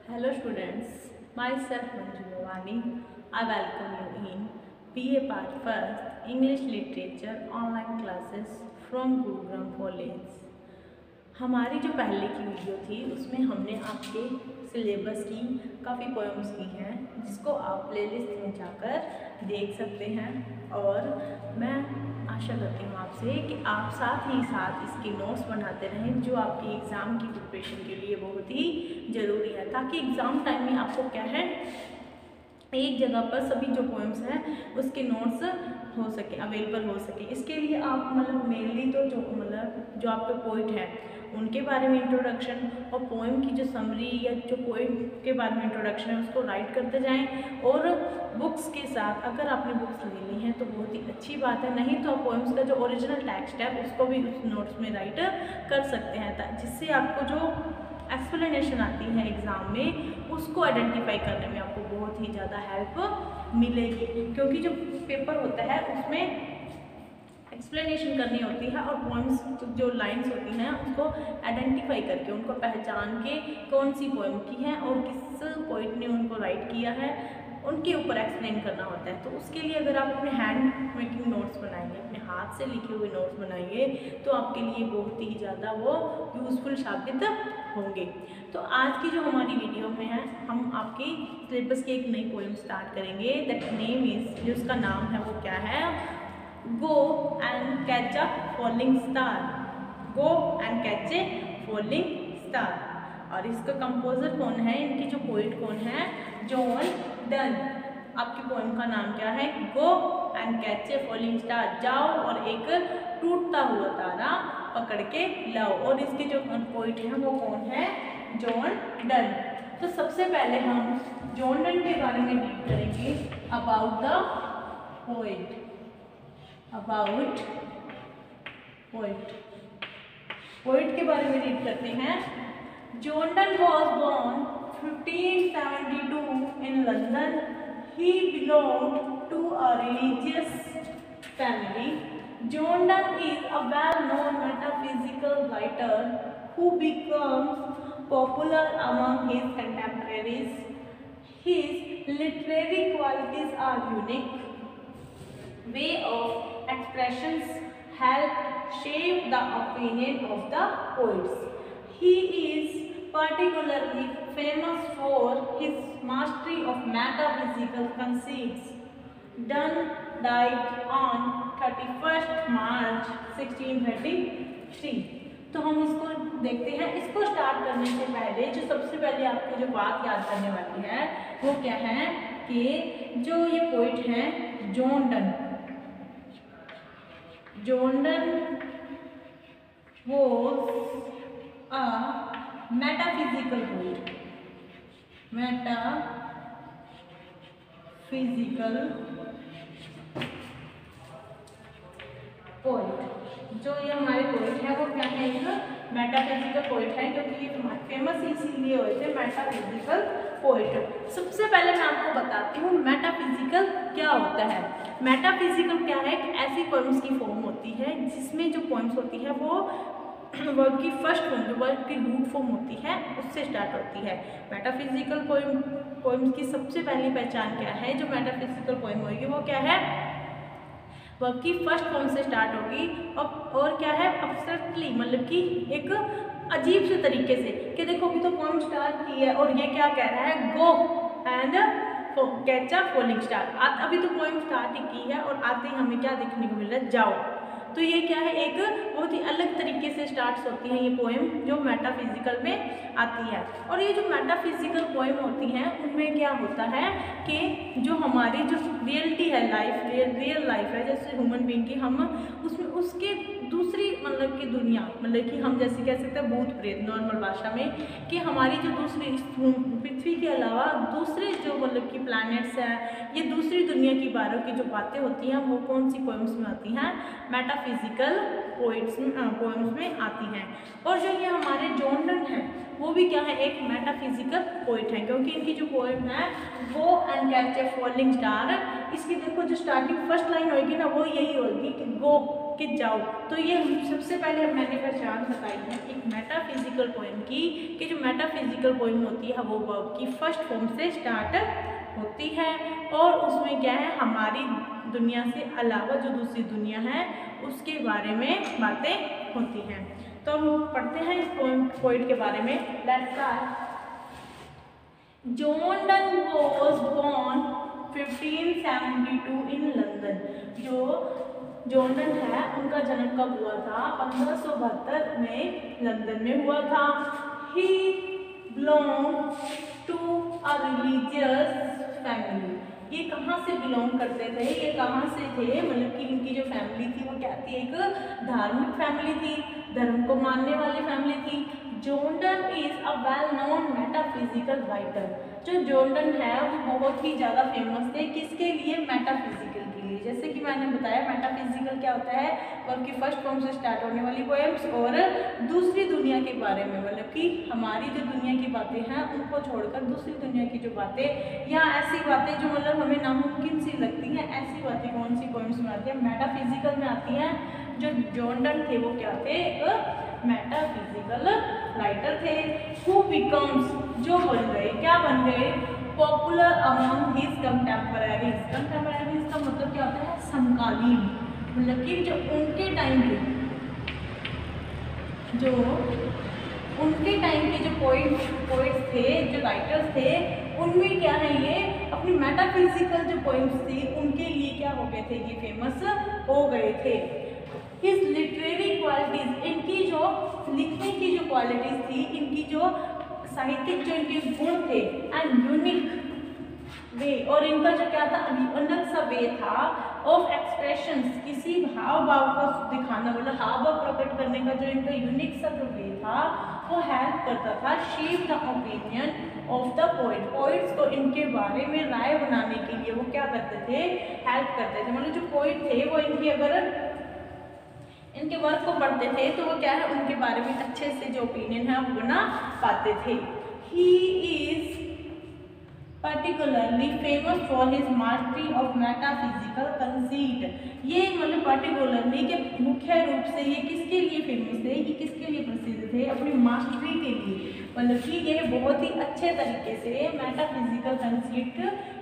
Hello students, myself Manju Bhavani. I welcome you in BA Part First English Literature online classes from Gurugram College. हमारी जो पहले की video थी उसमें हमने आपके सिलेबस की काफ़ी पोएम्स की हैं जिसको आप प्लेलिस्ट में जाकर देख सकते हैं और मैं आशा करती हूँ आपसे कि आप साथ ही साथ इसके नोट्स बनाते रहें जो आपकी एग्ज़ाम की प्रिपरेशन के लिए बहुत ही ज़रूरी है, ताकि एग्ज़ाम टाइम में आपको क्या है एक जगह पर सभी जो पोएम्स हैं उसके नोट्स हो सके, अवेलेबल हो सके। इसके लिए आप मेनली तो जो आपके पोइट हैं उनके बारे में इंट्रोडक्शन और पोएम की जो समरी या जो पोएम के बारे में इंट्रोडक्शन है उसको राइट करते जाएं। और बुक्स के साथ अगर आपने बुक्स ले ली हैं तो बहुत ही अच्छी बात है, नहीं तो आप पोएम्स का जो ओरिजिनल टेक्स्ट है उसको भी उस नोट्स में राइट कर सकते हैं, जिससे आपको जो एक्सप्लेनेशन आती है एग्ज़ाम में उसको आइडेंटिफाई करने में आपको बहुत ही ज़्यादा हेल्प मिलेगी। क्योंकि जो पेपर होता है उसमें एक्सप्लेनेशन करनी होती है और पॉइंट्स जो लाइंस होती हैं उसको आइडेंटिफाई करके उनको पहचान के कौन सी पोएम की है और किस पोइट ने उनको राइट किया है उनके ऊपर एक्सप्लेन करना होता है। तो उसके लिए अगर आप अपने हैंड मेकिंग नोट्स बनाएंगे, अपने हाथ से लिखे हुए नोट्स बनाएंगे तो आपके लिए बहुत ही ज़्यादा वो यूज़फुल साबित होंगे। तो आज की जो हमारी वीडियो में है हम आपकी सिलेबस की एक नई पोएम स्टार्ट करेंगे। दैट नेम इज़, जो उसका नाम है वो क्या है, गो and catch a falling star. Go and catch a falling star. और इसका कंपोजर कौन है, इनकी जो पोइट कौन है, जॉन डन। आपकी पोएम का नाम क्या है, गो and catch a falling star. जाओ और एक टूटता हुआ तारा पकड़ के लाओ। और इसके जो पोइट हैं वो कौन है, जॉन डन। तो सबसे पहले हम जॉन डन के बारे में रीड करेंगे about the poet. About poet, poet के बारे में रीड करते हैं। John Donne was born 1572 in London. He belonged to a religious family. John Donne is a well-known metaphysical writer who becomes popular among his contemporaries. His literary qualities are unique. Way of expressions helped shape the opinion of the poets. He is particularly famous for his mastery of metaphysical conceits. Donne died on 31st March 1633। तो हम इसको देखते हैं। इसको start करने से पहले जो सबसे पहले आपको जो बात याद करने वाली है वो क्या है कि जो ये पोइट हैं John Donne, John Donne was a metaphysical poet. metaphysical poet। जो ये हमारे पोइट है वो क्या है, एक मेटाफिजिकल पोइट है, क्योंकि ये फेमस इसीलिए हुए थे मेटाफिजिकल पोइट। सबसे पहले मैं आपको बताती हूँ मेटाफिजिकल क्या होता है। मेटाफिजिकल क्या है, एक ऐसी पोएम्स की फॉर्म होती है जिसमें जो पोएम्स होती है वो वर्ब की फर्स्ट फॉर्म, जो वर्ब की रूट फॉर्म होती है उससे स्टार्ट होती है। मेटाफिजिकल पोएम्स की सबसे पहली पहचान क्या है, जो मेटाफिजिकल पोएम होगी वो क्या है, वर्ब की फर्स्ट फॉर्म से स्टार्ट होगी और क्या है, एब्स्ट्रैक्टली, मतलब कि एक अजीब से तरीके से कि देखो अभी तो पोएम स्टार्ट की है और ये क्या कह रहा है, गो and catch a falling star. अभी तो पोएम स्टार्ट ही की है और आते ही हमें क्या देखने को मिल रहा है, जाओ। तो ये क्या है, एक बहुत ही अलग तरीके से स्टार्ट होती है ये पोएम जो मेटाफिजिकल में आती है। और ये जो मेटाफिजिकल पोएम होती हैं उनमें क्या होता है कि जो हमारी जो रियलिटी है, रियल लाइफ है, जैसे ह्यूमन बीइंग की, हम उसमें उसके दूसरी मतलब की दुनिया, मतलब कि हम जैसे कह सकते हैं भूत प्रेत नॉर्मल भाषा में, कि हमारी जो दूसरी पृथ्वी के अलावा दूसरे जो मतलब कि प्लैनेट्स हैं, ये दूसरी दुनिया की बारे की जो बातें होती हैं वो कौन सी पोएम्स में आती हैं, मेटाफिजिकल पोएम्स में आती हैं। और जो ये हमारे जॉन डन हैं वो भी क्या है, एक मेटाफिजिकल पोइट है, क्योंकि इनकी जो पोएम है गो and catch a falling star, इसकी देखो जो स्टार्टिंग फर्स्ट लाइन होगी ना वो यही होगी कि गो, कि जाओ। तो ये सबसे पहले मैंने पहचान बताई है एक मेटाफिजिकल मेटाफिजिकल पोएम की कि जो मेटाफिजिकल पोएम होती है वो वर्ब की फर्स्ट फॉर्म से स्टार्ट होती है और उसमें क्या है, हमारी दुनिया से अलावा जो दूसरी दुनिया है उसके बारे में बातें होती हैं। तो हम पढ़ते हैं इस पोएट के बारे में। Let's start. John Donne was born 1572 in London. जो जॉन डन है उनका जन्म कब हुआ था? 1572 में लंदन में हुआ था। He belong to a religious family. ये कहाँ से बिलोंग करते थे, ये कहाँ से थे, मतलब कि इनकी जो फैमिली थी वो क्या थी? एक धार्मिक फैमिली थी, धर्म को मानने वाली फैमिली थी। John Donne is a well known metaphysical writer. जो जॉन डन है वो बहुत ही ज़्यादा फेमस थे, किसके लिए? मेटाफिजिकल के लिए। जैसे कि मैंने बताया मेटाफिजिकल क्या होता है, वर्ब की फर्स्ट फॉर्म से स्टार्ट होने वाली पोएम्स और दूसरी दुनिया के बारे में, मतलब कि हमारी जो दुनिया की बातें हैं उनको छोड़कर दूसरी दुनिया की जो बातें या ऐसी बातें जो मतलब हमें नामुमकिन सी लगती हैं, ऐसी बातें कौन सी पोएम्स में आती है? मेटाफिजिकल में आती हैं। जो जॉन डन थे वो क्या थे? एक मेटाफिजिकल राइटर थे। हु बिकम्स, जो बन गए, क्या बन गए? Popular among his contemporaries. Contemporaries का मतलब क्या होता है? समकालीन, मतलब कि जो उनके टाइम के जो पोइट्स थे, जो राइटर्स थे, उनमें क्या है, ये अपनी मेटाफिजिकल जो पोइम्स थी उनके लिए क्या हो गए थे? ये फेमस हो गए थे। हिज लिटरेरी क्वालिटीज, इनकी जो लिखने की जो क्वालिटीज थी, इनकी जो साहित्यिक जो इनके गुण थे, एंड यूनिक वे, और इनका जो क्या था? अलग सा वे था ऑफ एक्सप्रेशंस, किसी भाव को दिखाना, मतलब हाव भाव प्रकट करने का जो इनका यूनिक सा जो वे था वो हेल्प करता था shape the opinion of the poet. Poets को इनके बारे में राय बनाने के लिए वो क्या करते थे? हेल्प करते थे। मतलब जो पोइट थे वो इनकी अगर इनके वर्क को पढ़ते थे तो वो क्या है, उनके बारे में अच्छे से जो ओपिनियन है वो बना पाते थे। He is particularly famous for his mastery of metaphysical conceit। ये मतलब particularly के मुख्य रूप से ये किसके लिए फेमस थे, ये किसके लिए प्रसिद्ध थे? अपनी मास्टरी के लिए, मतलब कि ये बहुत ही अच्छे तरीके से मेटाफिजिकल कंसीट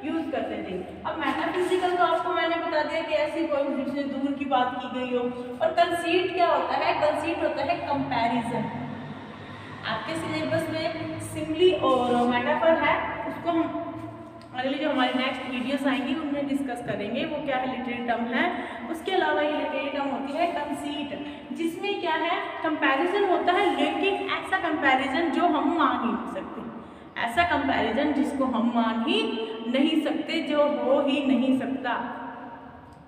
यूज करते थे। अब मेटाफिजिकल तो आपको मैंने बता दिया कि ऐसी पोएम जिसमें दूर की बात की गई हो, और कंसीट क्या होता है? कंसीट होता है कंपैरिजन। आपके सिलेबस में सिमिली और मेटाफर है, उसको हम अगली जो हमारी नेक्स्ट वीडियोस आएंगी उनमें डिस्कस करेंगे, वो क्या है? लिटरेरी टर्म है। उसके अलावा ये लिटरेरी टर्म होती है कंसीट, जिसमें क्या है? कंपैरिजन होता है, लेकिन ऐसा कंपैरिजन जो हम मान ही नहीं सकते, ऐसा कंपैरिजन जिसको हम मान ही नहीं सकते, जो हो ही नहीं सकता।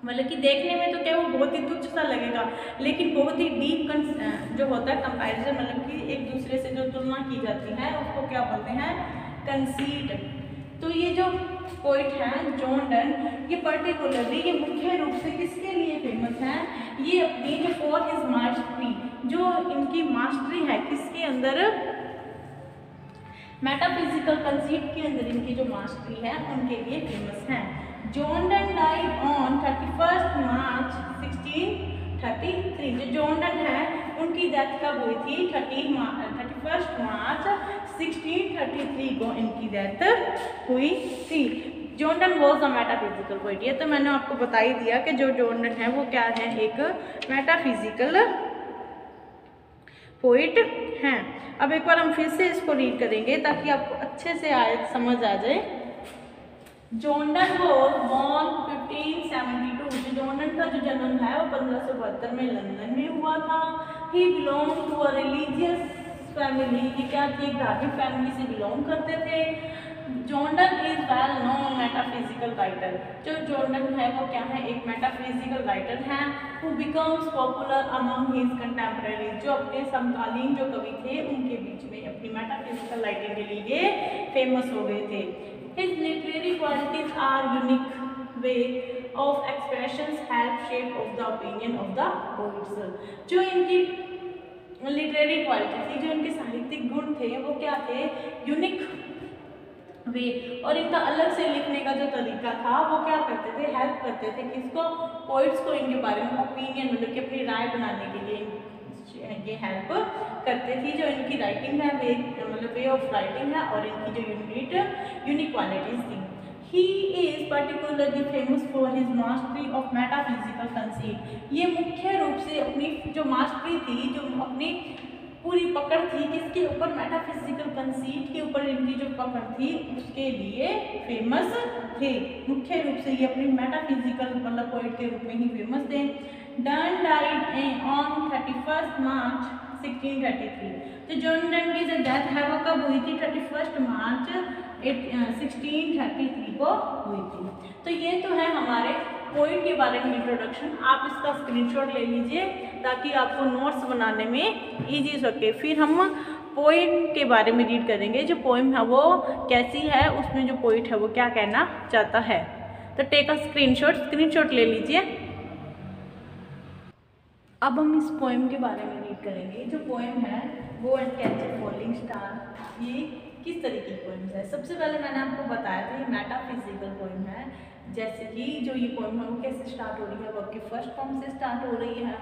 मतलब कि देखने में तो क्या वो बहुत ही तुच्छ सा लगेगा, लेकिन बहुत ही डीप जो होता है कंपैरिजन, मतलब कि एक दूसरे से जो तुलना की जाती है उसको क्या बोलते हैं? कंसीट। तो ये जो पोइट हैं जॉन डन, ये पर्टिकुलरली ये मुख्य रूप से किसके लिए फेमस हैं? ये अपनी जो फॉर हिज मास्टरी, जो इनकी मास्टरी है किसके अंदर? मेटाफिजिकल कंसीट के अंदर इनकी जो मास्टरी है उनके लिए फेमस हैं। जॉन डन डाइड ऑन 31 मार्च 1633। जो जॉन डन है उनकी डेथ कब हुई थी? 31 मार्च 1633 को इनकी डेथ हुई थी। John Donne was a metaphysical poet. ये तो मैंने आपको बता ही दिया कि जो जॉन डन है वो क्या है? एक मेटाफिजिकल पोइट हैं। अब एक बार हम फिर से इसको रीड करेंगे ताकि आपको अच्छे से समझ आ जाए। John Donne was born 1572। जो जॉन डन का जो जन्म है वो 1572 में लंदन में हुआ था। He belong to a religious family. ये क्या थी? एक धार्मिक फैमिली से बिलोंग करते थे। John Donne is well known metaphysical writer. जो जॉन डन है वो क्या है? एक मेटाफिजिकल राइटर हैं। Who becomes popular among his contemporaries. जो अपने समकालीन जो कवि थे उनके बीच में अपनी मेटाफिजिकल राइटिंग के लिए फेमस हो गए थे। His literary qualities are unique way of expressions help shape of the opinion of the poets। जो इनकी लिटरेरी क्वालिटी थी, जो इनके साहित्यिक गुण थे वो क्या थे? यूनिक वे, और इनका अलग से लिखने का जो तरीका था वो क्या करते थे? हेल्प करते थे किसको? पोइट्स को इनके बारे में ओपिनियन, मतलब कि अपनी राय बनाने के लिए ये हेल्प करते थी। जो इनकी राइटिंग है वे मतलब वे ऑफ राइटिंग है और इनकी जो यूनिक क्वालिटीज थी। He is particularly famous for his mastery of metaphysical conceit। ये मुख्य रूप से अपनी जो मास्टरी थी, जो अपनी पूरी पकड़ थी किसके ऊपर, मेटाफिजिकल कंसीट के ऊपर इनकी जो पकड़ थी उसके लिए फेमस थे। मुख्य रूप से ये अपनी मेटाफिजिकल मतलब पोइट के रूप में ही फेमस थे। डन डाइड ऑन 31 मार्च 1633। तो जॉन डन की जो डेथ है वो कब हुई थी, 31 मार्च 1633 को हुई थी। तो ये तो है हमारे पोइट के बारे में इंट्रोडक्शन। आप इसका स्क्रीनशॉट ले लीजिए ताकि आपको नोट्स बनाने में इजी हो सके। फिर हम पोइम के बारे में रीड करेंगे। जो पोइम है वो कैसी है, उसमें जो पोइट है वो क्या कहना चाहता है। तो टेक अ स्क्रीनशॉट ले लीजिए। अब हम इस पोएम के बारे में रीड करेंगे। जो पोएम है गो and catch a falling star, ये किस तरीके की पोएम है। सबसे पहले मैंने आपको बताया था ये मेटाफिजिकल पोएम है। जैसे कि जो ये पोएम है वो कैसे स्टार्ट हो रही है, वो आपकी फर्स्ट फॉर्म से स्टार्ट हो रही है।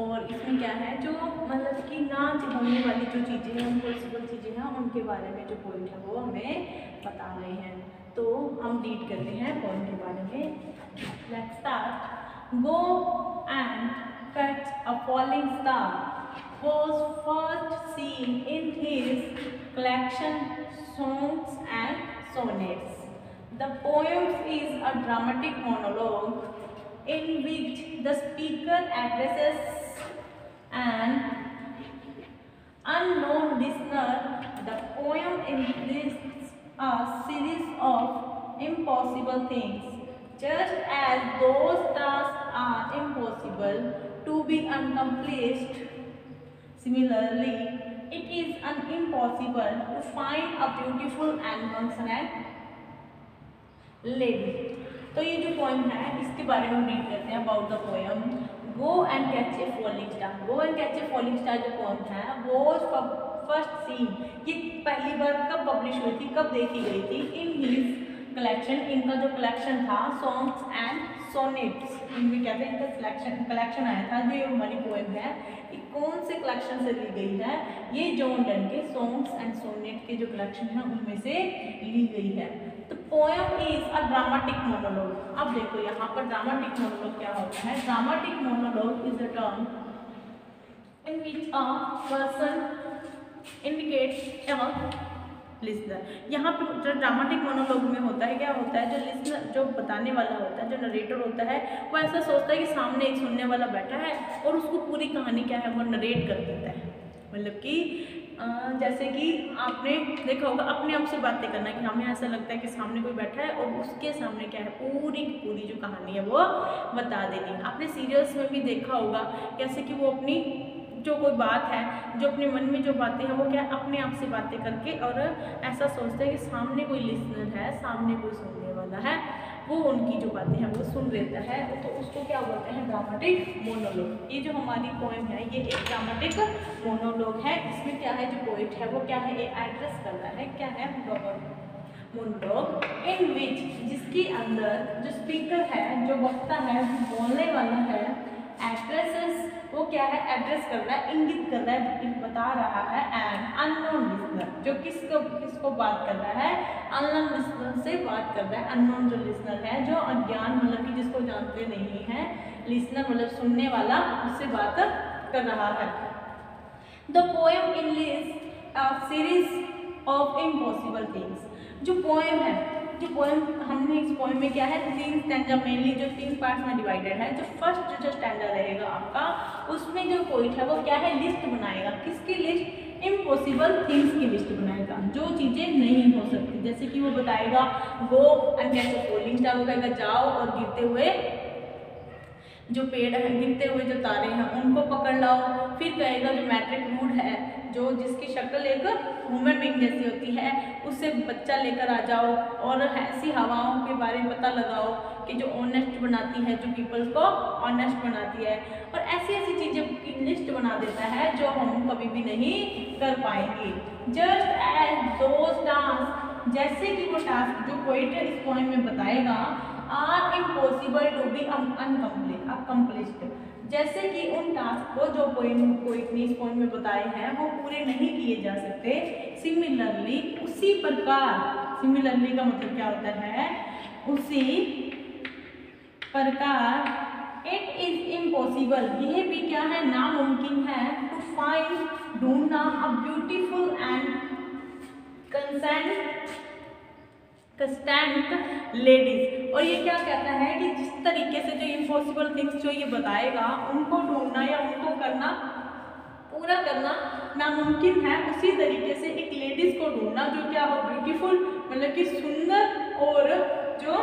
और इसमें क्या है, जो मतलब कि ना होने वाली जो चीज़ें हैं, इम्पॉसिबल चीज़ें हैं, उनके बारे में जो पोएट है वो हमें बता रहे हैं। तो हम रीड करते हैं पोएम के बारे में। Let's start. Go and catch a falling star was first seen in his collection Songs and Sonnets. The poem is a dramatic monologue in which the speaker addresses an unknown listener. The poem enlists a series of impossible things. Just as those tasks are impossible to be accomplished, similarly, it is impossible to find a beautiful and consonant lady. तो ये जो poem है इसके बारे में read करते हैं। About the poem go and catch a falling star. Go and catch a falling star जो पोएम है वो फर्स्ट सीन, ये पहली बार कब पब्लिश हुई थी, कब देखी गई थी, इन हिज कलेक्शन, इनका जो कलेक्शन था सॉन्ग्स एंड सोनेट्स, इनमें क्या था, इनका कलेक्शन आया था। जो ये हमारी पोएम है ये कौन से कलेक्शन से ली गई है, ये जॉन डन के सॉन्ग्स एंड सोनेट के जो कलेक्शन है उनमें से ली गई है। तो poem is a dramatic monologue. अब देखो यहाँ पर ड्रामेटिक मोनोलॉग क्या होता है। Dramatic monologue is a term in which a person indicates a listener. यहाँ पर जो ड्रामेटिक मोनोलॉग में होता है क्या होता है, जो लिसनर जो बताने वाला होता है, जो नरेटर होता है, वो ऐसा सोचता है कि सामने एक सुनने वाला बैठा है और उसको पूरी कहानी क्या है वो नरेट कर देता है। मतलब कि जैसे कि आपने देखा होगा अपने आप से बातें करना, कि हमें ऐसा लगता है कि सामने कोई बैठा है और उसके सामने क्या है पूरी पूरी जो कहानी है वो बता देनी। आपने सीरियल्स में भी देखा होगा कैसे कि वो अपनी जो कोई बात है, जो अपने मन में जो बातें हैं वो क्या अपने आप से बातें करके और ऐसा सोचते हैं कि सामने कोई लिसनर है, सामने कोई सुनने वाला है, वो उनकी जो बातें हैं वो सुन लेता है। तो उसको क्या बोलते हैं, ड्रामेटिक मोनोलॉग। ये जो हमारी पोएम है ये एक ड्रामेटिक मोनोलॉग है। इसमें क्या है, जो पोएट है वो क्या है, ये एड्रेस कर रहा है, क्या है, मोनोलॉग इन विच, जिसके अंदर जो स्पीकर है, जो वक्ता है, जो बोलने वाला है, एड्रेसेस वो क्या है, एड्रेस कर रहा है, इंगित कर रहा है, बता रहा है एंड अननोन लिसनर, जो किसको बात कर रहा है, अननोन लिसनर से बात कर रहा है। अननोन जो लिसनर है, जो अज्ञान मतलब कि जिसको जानते नहीं है, लिसनर मतलब सुनने वाला, उससे बात कर रहा है। The poem enlist a series of impossible things. जो पोएम है, जो पोएम हमने इस पोएम में क्या है, 3 स्टैंजा मेनली जो 3 पार्ट्स में डिवाइडेड है। जो फर्स्ट जो स्टैंजा रहेगा आपका, उसमें जो पोएट है वो क्या है, लिस्ट बनाएगा। किसकी लिस्ट, इम्पॉसिबल थिंग्स की लिस्ट बनाएगा, जो चीज़ें नहीं हो सकती। जैसे कि वो बताएगा गो and catch a falling star, वो कहेगा जाओ और गिरते हुए जो पेड़ है, गिरते हुए जो तारे हैं उनको पकड़ लाओ। फिर कहेगा जो मैट्रिक रूड है, जो जिसकी शक्ल एक ह्यूमन बीइंग जैसी होती है, उससे बच्चा लेकर आ जाओ और ऐसी हवाओं के बारे में पता लगाओ कि जो ऑनेस्ट बनाती है, जो पीपल्स को ऑनेस्ट बनाती है। और ऐसी ऐसी चीज़ें की लिस्ट बना देता है जो हम कभी भी नहीं कर पाएंगे। जस्ट एज दोज टास्क, जैसे कि वो टास्क जो पोएट इस पोएम में बताएगा, are impossible to be accomplished, जैसे कि उन टास्क को जो पोइम को इतनी इस पोइम में बताए हैं वो पूरे नहीं किए जा सकते। सिमिलरली उसी प्रकार, सिमिलरली का मतलब क्या होता है, उसी प्रकार इट इज इम्पॉसिबल, यह भी क्या है, नामुमकिन है, टू फाइंड, ढूंढना, a beautiful and constant ladies. और ये क्या कहता है कि जिस तरीके से जो इम्पॉसिबल थिंग्स जो ये बताएगा उनको ढूंढना या उनको करना, पूरा करना नामुमकिन है, उसी तरीके से एक लेडीज को ढूंढना जो क्या हो, ब्यूटीफुल मतलब कि सुंदर, और जो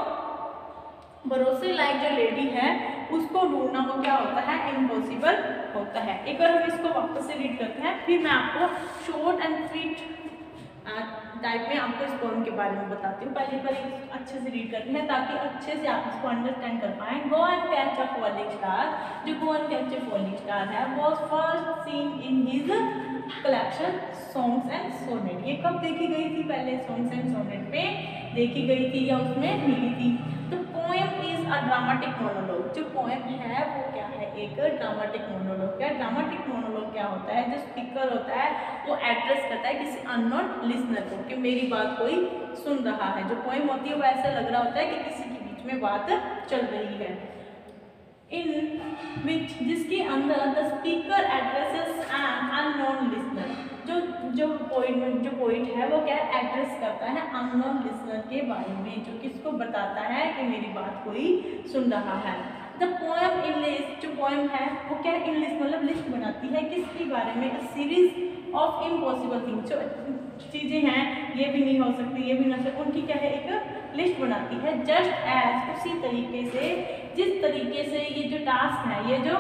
भरोसे लायक जो लेडी है उसको ढूंढना वो क्या होता है, इम्पॉसिबल होता है। एक बार हम इसको वापस से रीड करते हैं, फिर मैं आपको शॉर्ट एंड स्वीट टाइप में आपको इस पोएम के बारे में बताती हूँ। पहले पर अच्छे से रीड करते हैं ताकि अच्छे से आप इसको अंडरस्टैंड कर पाएँ। Go and catch a falling star, जो go and catch a falling star है was first seen in his collection songs and sonnet. ये कब देखी गई थी, पहले सॉन्ग्स एंड सोनेट पे देखी गई थी या उसमें मिली थी। तो poem is a dramatic monologue, जो पोएम है वो क्या है, एक ड्रामेटिक मोनोलॉग। क्या ड्रामेटिक मोनोलॉग क्या होता है, जो स्पीकर होता है वो एड्रेस करता है किसी अननोन लिसनर को कि मेरी बात कोई सुन रहा है। जो पोएम होती है वो ऐसा लग रहा होता है कि किसी के बीच में बात चल रही है। इन विच, जिसके अंदर the speaker addresses an unknown listener, जो पोइट है वो क्या एड्रेस करता है अननोन लिसनर के बारे में, जो किसको बताता है कि मेरी बात कोई सुन रहा है। द पोएम इन लिस्ट, जो पोएम है वो क्या इन लिस्ट मतलब लिस्ट बनाती है किसके बारे में, a series of impossible things, जो चीज़ें हैं ये भी नहीं हो सकती, ये भी ना सकती, उनकी क्या है एक लिस्ट बनाती है। जस्ट एज, उसी तरीके से, जिस तरीके से ये जो टास्क है, ये जो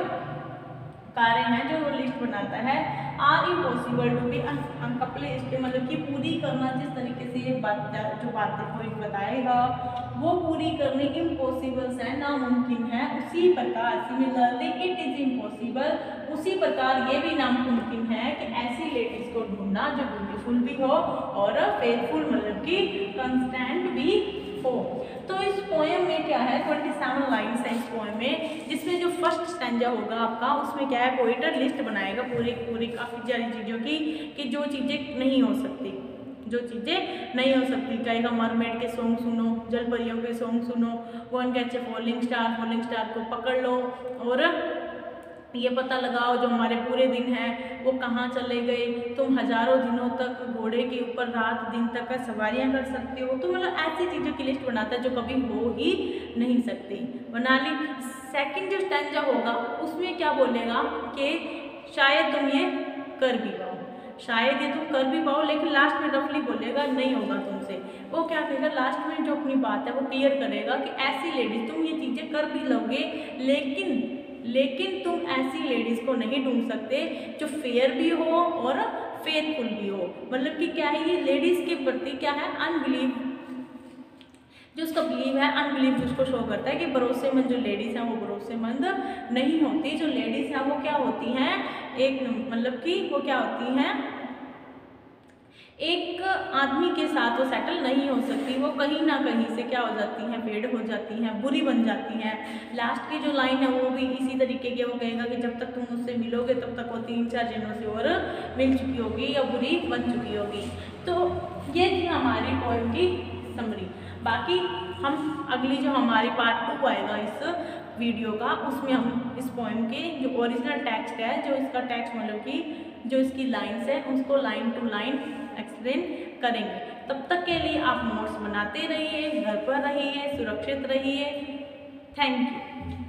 कार्य हैं जो वो लिस्ट बनाता है, are impossible to be uncomplete, मतलब कि पूरी करना, जिस तरीके से ये जो बातें कोई बताएगा वो पूरी करनी इम्पॉसिबल है, नामुमकिन है। उसी प्रकार सिमिलरली इट इज इम्पॉसिबल, उसी प्रकार ये भी नामुमकिन है कि ऐसी लेडीज को ढूंढना जो ब्यूटीफुल भी हो और फेथफुल मतलब कि कंस्टेंट भी हो। तो इस पोएम में क्या है, 27 लाइन्स है इस पोएम में, जिसमें जो फर्स्ट स्टैंजा होगा आपका उसमें क्या है, पोएट लिस्ट बनाएगा पूरी काफ़ी सारी चीज़ों की कि जो चीज़ें नहीं हो सकती, जो चीज़ें नहीं हो सकती। कहेगा मरमेड के सॉन्ग सुनो, जल परियों के सॉन्ग सुनो, गो and catch a falling star को पकड़ लो और ये पता लगाओ जो हमारे पूरे दिन हैं वो कहाँ चले गए, तुम हजारों दिनों तक घोड़े के ऊपर रात दिन तक का सवारियाँ कर सकते हो। तो मतलब ऐसी चीज़ों की लिस्ट बनाता है जो कभी हो ही नहीं सकती, बना ली। सेकंड जो स्टैंजा होगा उसमें क्या बोलेगा कि शायद तुम ये कर भी पाओ, शायद ये तुम कर भी पाओ, लेकिन लास्ट में रफली बोलेगा नहीं होगा तुमसे। वो क्या कहेगा लास्ट में, जो अपनी बात है वो क्लियर करेगा कि ऐसी लेडीज तुम ये चीज़ें कर भी लोगे, लेकिन तुम ऐसी लेडीज को नहीं ढूंढ सकते जो फेयर भी हो और फेथफुल भी हो। मतलब कि क्या है, ये लेडीज के प्रति क्या है, अनबिलीव, जो उसका बिलीव है, अनबिलीव उसको शो करता है कि भरोसेमंद जो लेडीज़ हैं वो भरोसेमंद नहीं होती। जो लेडीज़ हैं वो क्या होती हैं, एक मतलब कि वो क्या होती हैं, एक आदमी के साथ वो सेटल नहीं हो सकती, वो कहीं ना कहीं से क्या हो जाती हैं, फेड हो जाती हैं, बुरी बन जाती हैं। लास्ट की जो लाइन है वो भी इसी तरीके की, वो कहेगा कि जब तक तुम मुझसे मिलोगे तब तक वो 3-4 जनों से और मिल चुकी होगी या बुरी बन चुकी होगी। तो ये थी हमारी पोएम की समरी। बाकी हम अगली जो हमारी पार्ट 2 आएगा इस वीडियो का, उसमें हम इस पोएम के जो ओरिजिनल टेक्स्ट है, जो इसका टेक्स्ट मतलब कि जो इसकी लाइन्स है उसको लाइन टू लाइन एक्सप्लेन करेंगे। तब तक के लिए आप नोट्स बनाते रहिए, घर पर रहिए, सुरक्षित रहिए। Thank you.